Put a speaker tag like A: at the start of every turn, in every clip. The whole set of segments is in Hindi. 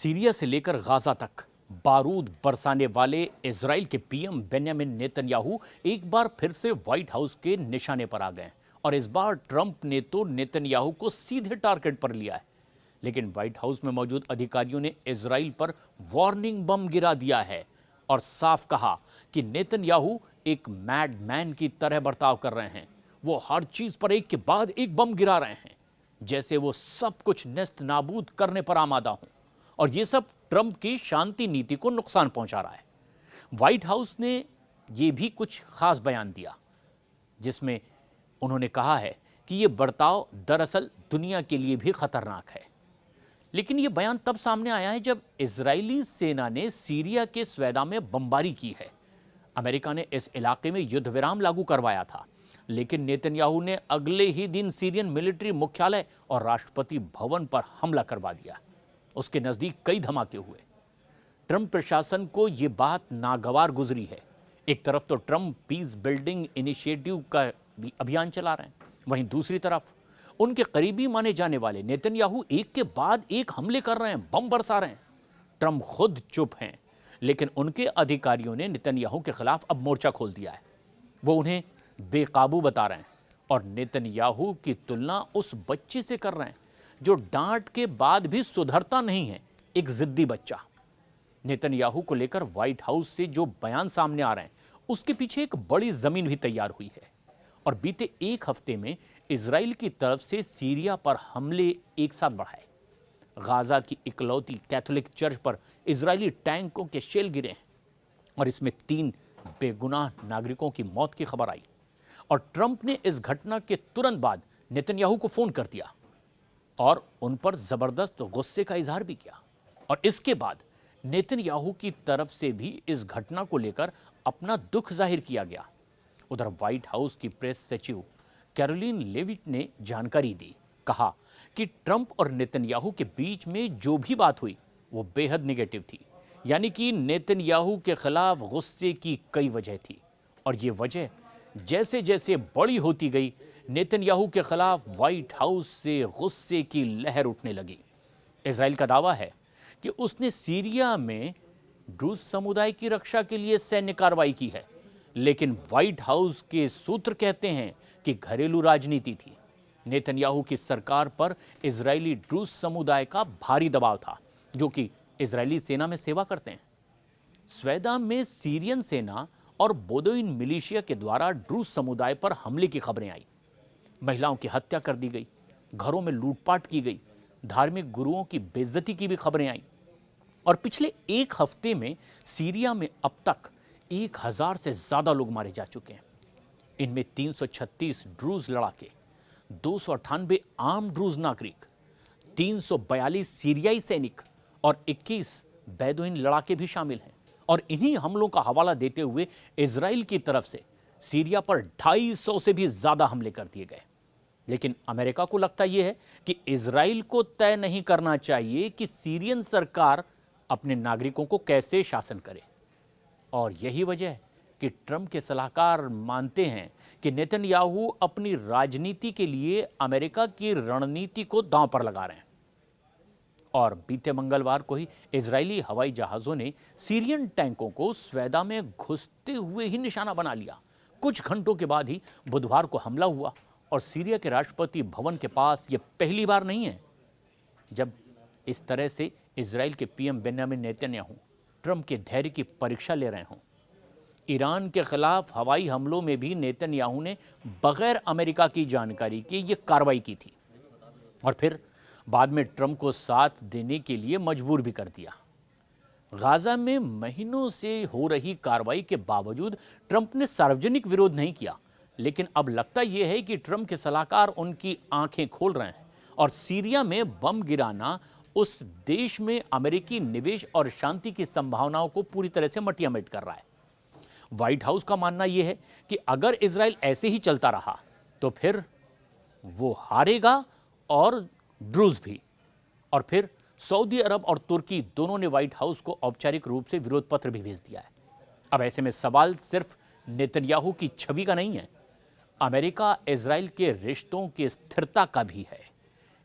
A: सीरिया से लेकर गाजा तक बारूद बरसाने वाले इजराइल के पीएम बेंयामिन नेतन्याहू एक बार फिर से व्हाइट हाउस के निशाने पर आ गए और इस बार ट्रंप ने तो नेतन्याहू को सीधे टारगेट पर लिया है। लेकिन व्हाइट हाउस में मौजूद अधिकारियों ने इजराइल पर वार्निंग बम गिरा दिया है और साफ कहा कि नेतन्याहू एक मैडमैन की तरह बर्ताव कर रहे हैं। वो हर चीज पर एक के बाद एक बम गिरा रहे हैं, जैसे वो सब कुछ नेस्त नाबूद करने पर आमादा हों, और ये सब ट्रंप की शांति नीति को नुकसान पहुंचा रहा है। व्हाइट हाउस ने ये भी कुछ खास बयान दिया, जिसमें उन्होंने कहा है कि ये बर्ताव दरअसल दुनिया के लिए भी खतरनाक है। लेकिन ये बयान तब सामने आया है जब इजरायली सेना ने सीरिया के स्वेदा में बमबारी की है। अमेरिका ने इस इलाके में युद्ध विराम लागू करवाया था, लेकिन नेतन्याहू ने अगले ही दिन सीरियन मिलिट्री मुख्यालय और राष्ट्रपति भवन पर हमला करवा दिया। उसके नजदीक कई धमाके हुए। ट्रंप प्रशासन को यह बात नागवार गुजरी है। एक तरफ तो ट्रंप पीस बिल्डिंग इनिशिएटिव का अभियान चला रहे हैं, वहीं दूसरी तरफ उनके करीबी माने जाने वाले नेतन्याहू एक के बाद एक हमले कर रहे हैं, बम बरसा रहे हैं। ट्रंप खुद चुप हैं, लेकिन उनके अधिकारियों ने नेतन्याहू के खिलाफ अब मोर्चा खोल दिया है। वो उन्हें बेकाबू बता रहे हैं और नेतन्याहू की तुलना उस बच्चे से कर रहे हैं जो डांट के बाद भी सुधरता नहीं है, एक जिद्दी बच्चा। नेतन्याहू को लेकर व्हाइट हाउस से जो बयान सामने आ रहे हैं, उसके पीछे एक बड़ी जमीन भी तैयार हुई है। और बीते एक हफ्ते में इजराइल की तरफ से सीरिया पर हमले एक साथ बढ़ाए। गाजा की इकलौती कैथोलिक चर्च पर इजरायली टैंकों के शेल गिरे हैं और इसमें 3 बेगुनाह नागरिकों की मौत की खबर आई। और ट्रंप ने इस घटना के तुरंत बाद नेतन्याहू को फोन कर दिया और उन पर जबरदस्त गुस्से का इजहार भी किया। और इसके बाद नेतन्याहू की तरफ से भी इस घटना को लेकर अपना दुख जाहिर किया गया। उधर व्हाइट हाउस की प्रेस सचिव कैरोलिन लेविट ने जानकारी दी, कहा कि ट्रंप और नेतन्याहू के बीच में जो भी बात हुई वो बेहद नेगेटिव थी। यानी कि नेतन्याहू के खिलाफ गुस्से की कई वजह थी और ये वजह जैसे जैसे बड़ी होती गई, नेतन्याहू के खिलाफ व्हाइट हाउस से गुस्से की लहर उठने लगी। इजराइल का दावा है कि उसने सीरिया में ड्रूज समुदाय की रक्षा के लिए सैन्य कार्रवाई की है, लेकिन व्हाइट हाउस के सूत्र कहते हैं कि घरेलू राजनीति थी। नेतन्याहू की सरकार पर इजरायली ड्रूज समुदाय का भारी दबाव था, जो कि इजरायली सेना में सेवा करते हैं। स्वेदा में सीरियन सेना और बोदोइन मिलिशिया के द्वारा ड्रूज समुदाय पर हमले की खबरें आई। महिलाओं की हत्या कर दी गई, घरों में लूटपाट की गई, धार्मिक गुरुओं की बेइज्जती की भी खबरें आई। और पिछले एक हफ्ते में सीरिया में अब तक 1000 से ज्यादा लोग मारे जा चुके हैं। इनमें 336 ड्रूज लड़ाके, 298 आम ड्रूज नागरिक, 342 सीरियाई सैनिक और 21 बेदुइन लड़ाके भी शामिल हैं। और इन्हीं हमलों का हवाला देते हुए इजराइल की तरफ से सीरिया पर 250 से भी ज्यादा हमले कर दिए गए। लेकिन अमेरिका को लगता यह है कि इजराइल को तय नहीं करना चाहिए कि सीरियन सरकार अपने नागरिकों को कैसे शासन करे। और यही वजह है कि ट्रंप के सलाहकार मानते हैं कि नेतन्याहू अपनी राजनीति के लिए अमेरिका की रणनीति को दांव पर लगा रहे हैं। और बीते मंगलवार को ही इजरायली हवाई जहाजों ने सीरियन टैंकों को स्वेदा में घुसते हुए ही निशाना बना लिया। कुछ घंटों के बाद ही बुधवार को हमला हुआ और सीरिया के राष्ट्रपति भवन के पास यह पहली बार नहीं है जब इस तरह से इजराइल के पीएम बेंयामिन नेतन्याहू ट्रंप के धैर्य की परीक्षा ले रहे हों। ईरान के खिलाफ हवाई हमलों में भी नेतन्याहू ने बगैर अमेरिका की जानकारी के ये कार्रवाई की थी और फिर बाद में ट्रंप को साथ देने के लिए मजबूर भी कर दिया। गाजा में महीनों से हो रही कार्रवाई के बावजूद ट्रंप ने सार्वजनिक विरोध नहीं किया, लेकिन अब लगता यह है कि ट्रंप के सलाहकार उनकी आंखें खोल रहे हैं और सीरिया में बम गिराना उस देश में अमेरिकी निवेश और शांति की संभावनाओं को पूरी तरह से मटियामेट कर रहा है। व्हाइट हाउस का मानना यह है कि अगर इजराइल ऐसे ही चलता रहा तो फिर वो हारेगा और ड्रूज भी। और फिर सऊदी अरब और तुर्की दोनों ने व्हाइट हाउस को औपचारिक रूप से विरोध पत्र भी भेज दिया है। अब ऐसे में सवाल सिर्फ नेतन्याहू की छवि का नहीं है, अमेरिका इजराइल के रिश्तों की स्थिरता का भी है।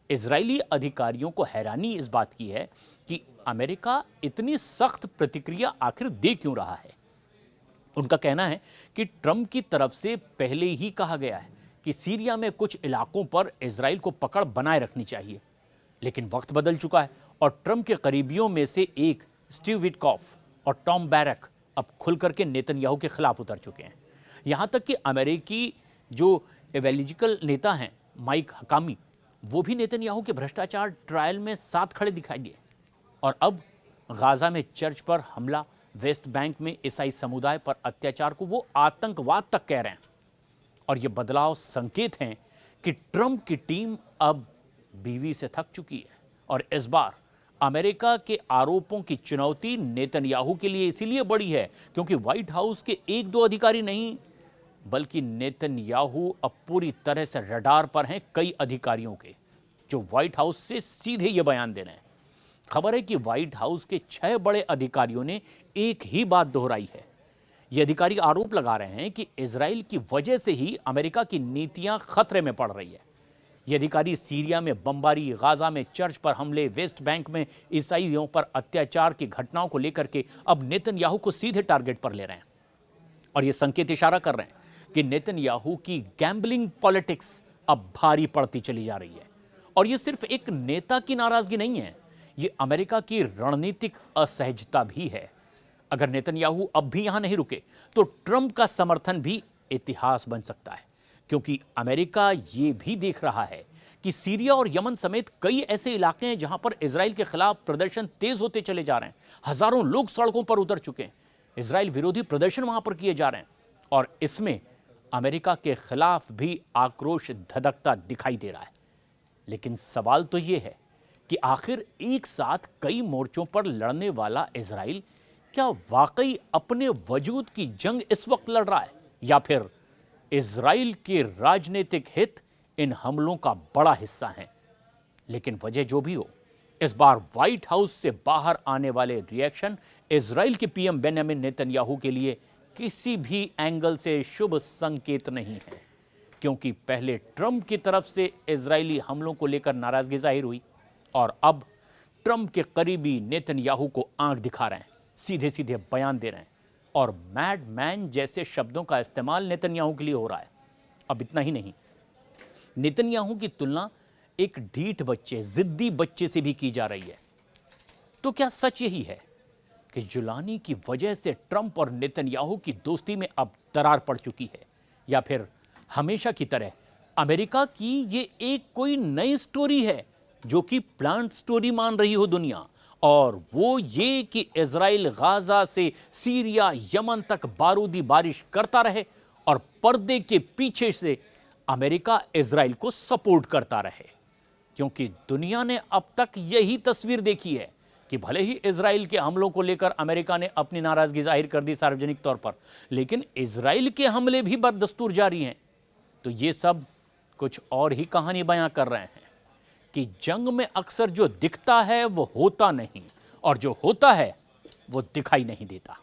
A: इजरायली अधिकारियों को हैरानी इस बात की है कि अमेरिका इतनी सख्त प्रतिक्रिया आखिर दे क्यों रहा है। उनका कहना है कि ट्रंप की तरफ से पहले ही कहा गया है कि सीरिया में कुछ इलाकों पर इजराइल को पकड़ बनाए रखनी चाहिए, लेकिन वक्त बदल चुका है और ट्रंप के करीबियों में से एक स्टीव विटकॉफ और टॉम बैरक अब खुलकर के नेतन्याहू के खिलाफ उतर चुके हैं। यहां तक कि अमेरिकी जो एवेंजेलिकल नेता हैं माइक हकामी, वो भी नेतन्याहू के भ्रष्टाचार ट्रायल में साथ खड़े दिखाई दिए। और अब गाजा में चर्च पर हमला, वेस्ट बैंक में ईसाई समुदाय पर अत्याचार को वो आतंकवाद तक कह रहे हैं। और ये बदलाव संकेत हैं कि ट्रंप की टीम अब बीवी से थक चुकी है और इस बार अमेरिका के आरोपों की चुनौती नेतन्याहू के लिए इसीलिए बड़ी है क्योंकि व्हाइट हाउस के एक दो अधिकारी नहीं, बल्कि नेतन्याहू अब पूरी तरह से रडार पर हैं कई अधिकारियों के, जो व्हाइट हाउस से सीधे ये बयान दे रहे हैं। खबर है कि व्हाइट हाउस के 6 बड़े अधिकारियों ने एक ही बात दोहराई है। ये अधिकारी आरोप लगा रहे हैं कि इजराइल की वजह से ही अमेरिका की नीतियां खतरे में पड़ रही है। ये अधिकारी सीरिया में बमबारी, गाजा में चर्च पर हमले, वेस्ट बैंक में ईसाइयों पर अत्याचार की घटनाओं को लेकर के अब नेतन्याहू को सीधे टारगेट पर ले रहे हैं। और ये संकेत इशारा कर रहे हैं कि नेतन्याहू की गैम्बलिंग पॉलिटिक्स अब भारी पड़ती चली जा रही है। और ये सिर्फ एक नेता की नाराजगी नहीं है, ये अमेरिका की रणनीतिक असहजता भी है। अगर नेतन्याहू अब भी यहां नहीं रुके तो ट्रंप का समर्थन भी इतिहास बन सकता है, क्योंकि अमेरिका ये भी देख रहा है कि सीरिया और यमन समेत कई ऐसे इलाके हैं जहां पर इजराइल के खिलाफ प्रदर्शन तेज होते चले जा रहे हैं। हजारों लोग सड़कों पर उतर चुके हैं, इजराइल विरोधी प्रदर्शन वहां पर किए जा रहे हैं और इसमें अमेरिका के खिलाफ भी आक्रोश धधकता दिखाई दे रहा है। लेकिन सवाल तो यह है कि आखिर एक साथ कई मोर्चों पर लड़ने वाला इजराइल क्या वाकई अपने वजूद की जंग इस वक्त लड़ रहा है, या फिर इजराइल के राजनीतिक हित इन हमलों का बड़ा हिस्सा हैं। लेकिन वजह जो भी हो, इस बार व्हाइट हाउस से बाहर आने वाले रिएक्शन इजराइल के पीएम बेंजामिन नेतन्याहू के लिए किसी भी एंगल से शुभ संकेत नहीं है, क्योंकि पहले ट्रंप की तरफ से इजरायली हमलों को लेकर नाराजगी जाहिर हुई और अब ट्रंप के करीबी नेतन्याहू को आंख दिखा रहे हैं, सीधे सीधे बयान दे रहे हैं और मैड मैन जैसे शब्दों का इस्तेमाल नेतन्याहू के लिए हो रहा है। अब इतना ही नहीं, नेतन्याहू की तुलना एक ढीठ बच्चे, जिद्दी बच्चे से भी की जा रही है। तो क्या सच यही है कि जुलानी की वजह से ट्रंप और नेतन्याहू की दोस्ती में अब दरार पड़ चुकी है, या फिर हमेशा की तरह अमेरिका की ये एक कोई नई स्टोरी है जो कि प्लांट स्टोरी मान रही हो दुनिया, और वो ये कि इजराइल गाजा से सीरिया यमन तक बारूदी बारिश करता रहे और पर्दे के पीछे से अमेरिका इजराइल को सपोर्ट करता रहे। क्योंकि दुनिया ने अब तक यही तस्वीर देखी है कि भले ही इजराइल के हमलों को लेकर अमेरिका ने अपनी नाराजगी जाहिर कर दी सार्वजनिक तौर पर, लेकिन इजराइल के हमले भी बदस्तूर जारी हैं। तो ये सब कुछ और ही कहानी बयां कर रहे हैं कि जंग में अक्सर जो दिखता है वो होता नहीं और जो होता है वो दिखाई नहीं देता।